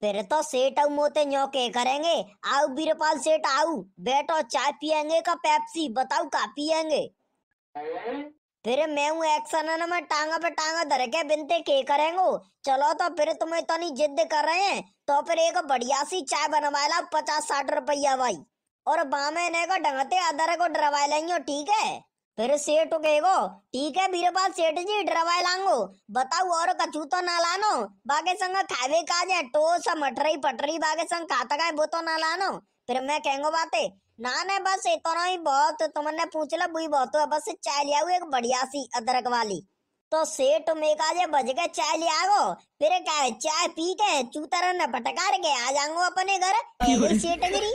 फिर तो सेठ और मोते न्योके करेंगे। आओ बीरपाल सेठ आओ, बैठो चाय पियेंगे का पेप्सी, बताओ का पियेंगे। फिर मैं हूँ एक्शन में टांगा पे टांगा धर के बिनते के करेंगे। चलो तो फिर तुम्हें इतनी जिद कर रहे हैं तो फिर एक बढ़िया सी चाय बनवा ला 50-60 रुपया भाई। और बामे ने को ढंगते अदर को डरवा लेंगे, ठीक है। फिर सेठ कहेगो ठीक है बीरपाल सेठ जी डरवा लांगो। बताओ और कछु तो ना लानो, बागे संग खावे काजे टोस मटरी पटरी बागे संग खाता का वो तो ना लानो। फिर मैं कहेंगो बाते ना ना बस इतना ही बहुत, तुमने पूछ ला बुई बहुत है, बस चाय ले आओ एक बढ़िया सी अदरक वाली। तो सेठ में काजे बज के चाय ले आओ। फिर क्या है, चाय पी के चूतर न पटकार के आ जाऊंगो अपने घर। ऐसे सेठ गिरी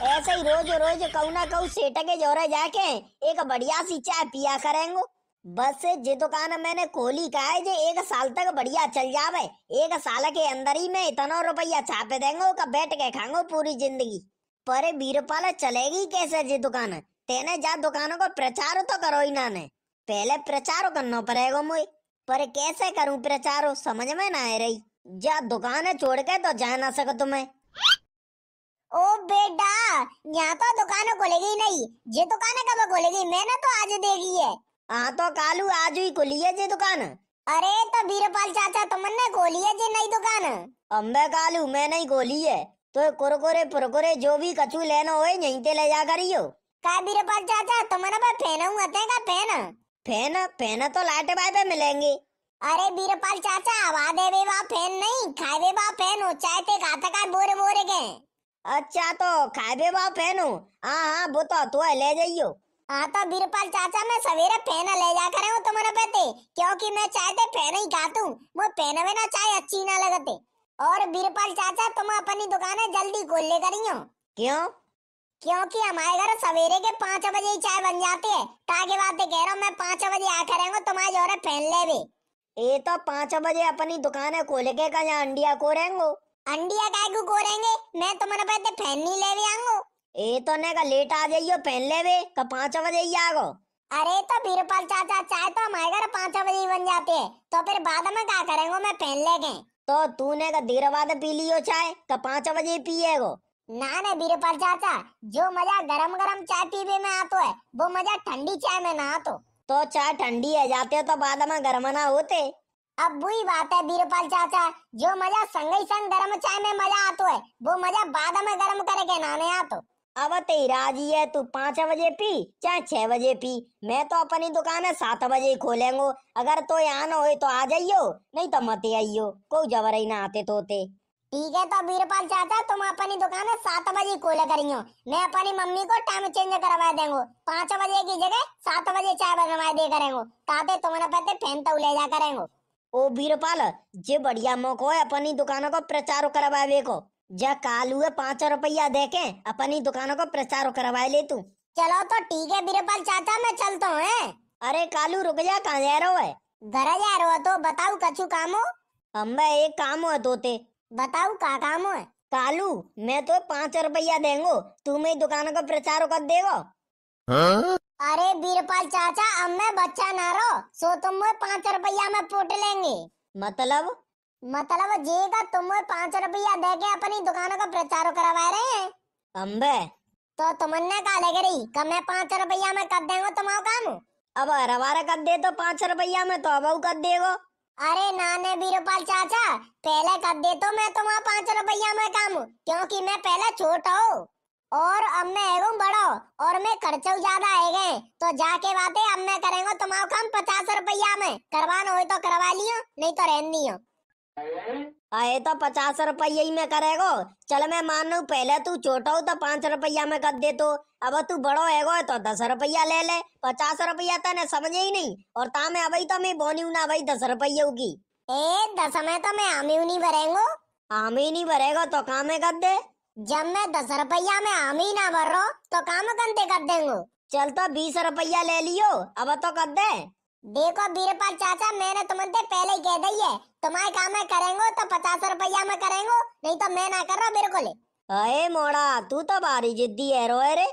ऐसे ही रोज रोज कहू ना कहू सेठ के जोरे जाके एक बढ़िया सी चाय पिया करेंगे। बस जे दुकान मैंने खोली का है जे 1 साल तक बढ़िया चल जावे। 1 साल के अंदर ही मैं इतना रुपया छापे देंगे का बैठ के खांगो पूरी जिंदगी। पर बीरपाल चलेगी कैसे जी दुकान? तेने जा दुकानों को प्रचार तो करो ही ना ने, पहले प्रचार करना पड़ेगा मुझे। पर कैसे करूं प्रचार, समझ में ना आ रही। जा दुकान छोड़ के तो जा ना सको तुम्हें। ओ बेटा, यहाँ तो दुकान खुलेगी नहीं। ये दुकान कब खुलेगी? मैंने तो आज देखी है। हाँ तो कालू आज ही खुली है जी दुकान। अरे तो बीरपाल चाचा तुमने खोली है जी नई दुकान? अम्बे कालू मैं नहीं खोली है, तो कुरकुरे पुरकुरे जो भी कछु लेना हो यहीं ते ले जा करियो। का बीरपाल चाचा तुम्हारे पास फैन हुआ थे का फैन? फैन फैन तो लाटे बाय पे मिलेंगे। अरे बीरपाल चाचा हवा देवे बा फैन नहीं, खावे बा फैन हो, चाय ते खाता का बोरे बोरे के। अच्छा तो खाबे बा फैन हो, हाँ हाँ वो तो है ले जाइयो। हाँ तो बीरपाल चाचा मैं सवेरे फैन ले जा करे हूँ तुम्हारे पेते, क्योंकि मैं चाय ते फैन ही खातू। वो फैन में ना चाय अच्छी ना लगते। और बीरपाल चाचा तुम अपनी दुकान जल्दी खोल ले करियो। क्यों? क्योंकि हमारे घर सवेरे के 5 बजे ही चाय बन जाती है। ताकि बातें कह रहा हूँ, मैं 5 बजे आ करेंगे तुम्हारे जोरे फैन लेवे। ये तो 5 बजे अपनी दुकान खोल के का यहाँ अंडिया को रहेंगो। अंडिया काय को कोरेंगे? मैं तुम्हारे पेते फैन नहीं लेवे आऊंगो। ये तो ने का लेट आ जाइयो पहन लेवे का 5 बजे ही आगो। अरे तो बीरपाल चाचा चाय तो हमारे घर 5 बजे ही बन जाते है, तो फिर बाद में क्या करेंगे? मैं फैन लेके तो तूने का देर बाद पी लियो चाय का 5 बजे पिएगो। ना ना बीरपाल चाचा, जो मजा गरम गरम चाय पीवे में आतो है वो मजा ठंडी चाय में ना आतो। तो चाय ठंडी है जाते तो बाद में गर्म ना होते। अब वही बात है बीरपाल चाचा, जो मजा संग ही संग गरम चाय में मजा आतो है वो मजा बाद में गरम करके नाने आतो। अब तेरा जी है, तू 5 बजे पी चाहे 6 बजे पी, मैं तो अपनी दुकान 7 बजे ही खोलेंगो। अगर तो यहाँ ना हो तो आ जाइयो, नहीं तो मत आइयो, कोई जबर ही ना आते तोते। ठीक है तो बीरपाल चाचा तुम अपनी दुकान 7 बजे खोले करियो। मैं अपनी मम्मी को टाइम चेंज करवा देंगो, 5 बजे की जगह 7 बजे चाय बनवा दे करेंगो, ताते तुम्हारे पते फैन तो ले जा करेंगो। ओ बीरपाल, जे बढ़िया मौका है अपनी दुकानों को प्रचार करवावे को। जा कालू है 5 रुपया दे के अपनी दुकानों को प्रचार करवा ले तू। चलो तो ठीक है बीरपाल चाचा मैं चलता हूँ। अरे कालू रुक जा, कहाँ जा रहा है? घर जा रहे हो तो बताओ कछु काम हो? हमें एक काम है तोते। बताओ का काम है? कालू मैं तो 5 रुपया देंगो, तू मेरी दुकान का प्रचार कर देगो। अरे बीरपाल चाचा अब मैं बच्चा ना रहो, सो तुम 5 रुपया में पोट लेंगे। मतलब जे का तुम 5 रुपया दे के अपनी दुकान का प्रचार करवा रहे हैं। अम्बे तो तुमने का ले गई कि मैं 5 रुपया में कर देंगे तुम्हारा काम? अब हरवारा कर दे तो 5 रुपया में तो अब कर देगो। अरे नाने बीरपाल चाचा, पहले कर दे तो मैं तुम्हारा 5 रुपया में काम, क्योंकि मैं पहले छोटा हूँ और अब मैं एगो बड़ो और मैं खर्चो ज्यादा है गए। तो जाके बातें अब मैं करेंगे तुम्हारा काम 50 रुपया में। करवाना हो तो करवा लियो, नहीं तो रहन दियो। आए तो 50 रुपया ही में करेगो। चल मैं मान लू पहले तू छोटा हो तो 5 रुपया में कर दे, तो अब तू बड़ो है तो 10 रुपया ले ले। 50 रुपया तने समझे ही नहीं, और ता में अभी तो मैं बोनी ना भाई 10 रुपया की। 10 में तो मैं आमी नहीं भरेंगो। आमी नहीं भरेगा तो काम है कर दे। जब मैं 10 रुपया में आमी ना भर रहा तो काम कंते कर देंगो। चल तो 20 रुपया ले लियो, अब तो कर दे। देखो बीरपाल चाचा, मैंने तुमसे पहले ही कह दी है, तुम्हारे काम में करेंगे तो 50 रुपया में करेंगे, नहीं तो मैं ना कर रहा बिल्कुल। अरे मोड़ा तू तो भारी जिद्दी है रो रे।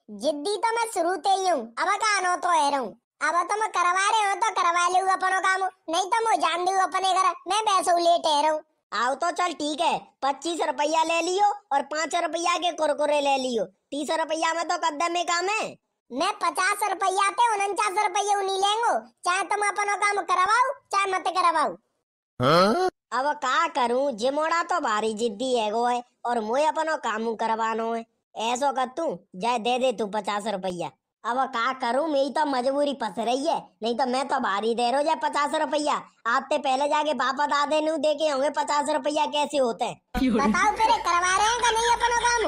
जिद्दी तो मैं शुरू से ही हूँ, अब कहां तो है रहूं। अब तुम करवा रहे हो तो करवा लूँ अपनो काम, नहीं तो मैं जान दू अपने घर मैं वैसे लेट है रहूं। आओ तो चल ठीक है, 25 रुपया ले लियो और 5 रुपया के कुरकुरे ले लियो। 30 रुपया में तो कद्दम में काम है। मैं 50 रुपया पे 49 रुपये उन्हीं लेंगो, चाहे तुम अपनो काम करवाओ चाहे मत करवाओ। अब का करूं, जिमोड़ा तो भारी जिद्दी है गो है और मुझे अपनो काम करवानो है। ऐसो कर तू जाए दे दे तू 50 रुपया। अब का करूं, मेरी तो मजबूरी फंस रही है, नहीं तो मैं तो भारी दे रहा जाए 50 रुपया। आते पहले जाके पापा दादे नु देखे होंगे 50 रुपया कैसे होते हैं। बताओ फिर करवा रहे हैं कि नहीं अपनो काम?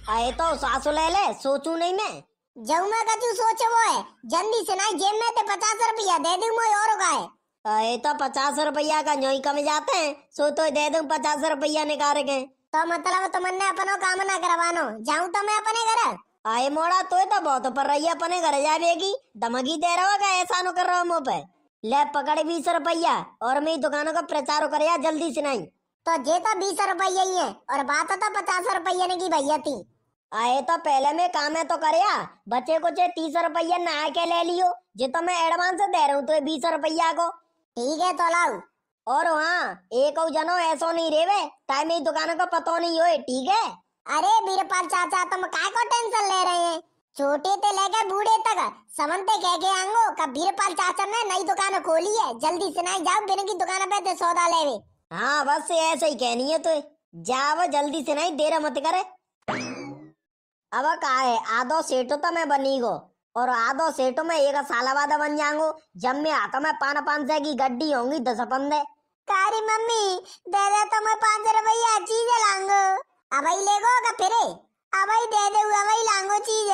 अरे तो सासू ले ले, सोचू नहीं मैं। जऊ मैं कछु सोच वो है, जल्दी से ना जेब में ते 50 रुपया दे दूं मैं और का है। अरे तो 50 रुपया का न्योई कम जाते हैं, सो तो दे दूं 50 रुपया निकाल के। तो मतलब तुमने अपनो काम ना करवानो, जाऊं तो मैं अपने घर? आए मोड़ा तो बहुत पर रही है, अपने घर जाएगी धमकी दे रहा होगा, ऐसा नो कर रहा हूँ मुँह पे। ले पकड़ 20 रुपया और मेरी दुकानों का प्रचार कर जल्दी से नहीं। तो जे तो 20 रुपये ही है और बात तो 50 रुपये की भैया थी। आए तो पहले में काम है तो करया, बच्चे को 30 रुपया नहा के ले लियो, जे तो मैं एडवांस दे रहा हूँ तो 20 रुपया को। ठीक है तो लाओ। और हाँ एक और जनो ऐसो नहीं रेवे टाइम मेरी दुकानों का पतो नहीं होए, ठीक है। अरे बीरपाल चाचा तुम काय को टेंशन ले रहे हैं, छोटे ते लेके बूढ़े तक समझते कह के आंगो का बीरपाल चाचा ने नई दुकान खोली है, जल्दी से नहीं जाओ बिन की दुकान पे ते सौदा लेवे। हाँ बस ऐसे ही कहनी है तो जाओ जल्दी से नहीं, देर मत करे। अब का है, आधो सेठो तो मैं बनी गो और आधो सेठो में एक साल बाद बन जाऊंगो, जब मैं आता मैं 500 की गड्डी होंगी 10-15। कारी मम्मी दे दे तो मैं 5 रुपया चीज लांगो, अब ही लेगो का फिरे, अब ही दे दे अब ही लांगो चीज,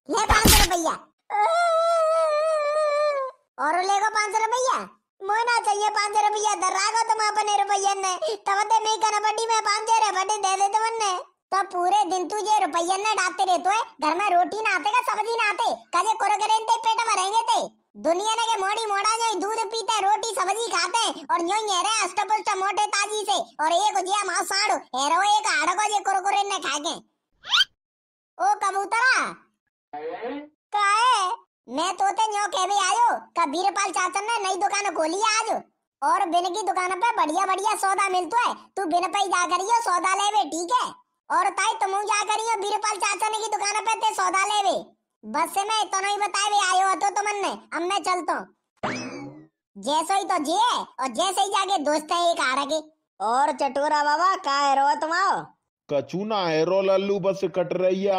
ले 5 रुपया और लेगो 5 रुपया। मोना चाहिए 5 रुपया दर्रागो तुम अपने रुपये ने तब ते नहीं करना पड़ी, मैं 5 रुपये दे दे तुमने तो पूरे दिन तुझे रुपये ने डालते रहते है, घर में रोटी ना आते का सब्जी ना आते काजे कोरो करें ते पेट भरेंगे ते दुनिया ने के मोड़ी मोड़ा जो दूध पीते रोटी सब्जी खाते और यूं ही रहे अष्टपुष्ट मोटे ताजी से और एक जिया मां साड़ो हेरो एक आड़ को जे कुरकुरे ने खा के। ओ कबूतरा काहे मैं तोते न्यो के भी आयो का बीरपाल चाचा ने नई दुकान खोली है आज और बिन की दुकान पे बढ़िया बढ़िया सौदा मिलतो है, तू बिन पे जा करियो सौदा लेवे ठीक है। और ताई तुम जा करियो बीरपाल चाचा ने की दुकान पे ते सौदा लेवे, बस से मैं तो नहीं बताए आयो हो तो तुमने, अब मैं चलता जैसे ही तो जे और जैसे ही जाके दोस्त है एक आ रखे। और चटोरा बाबा का है रो तुम आओ। कचू ना है रो लल्लू बस कट रही है।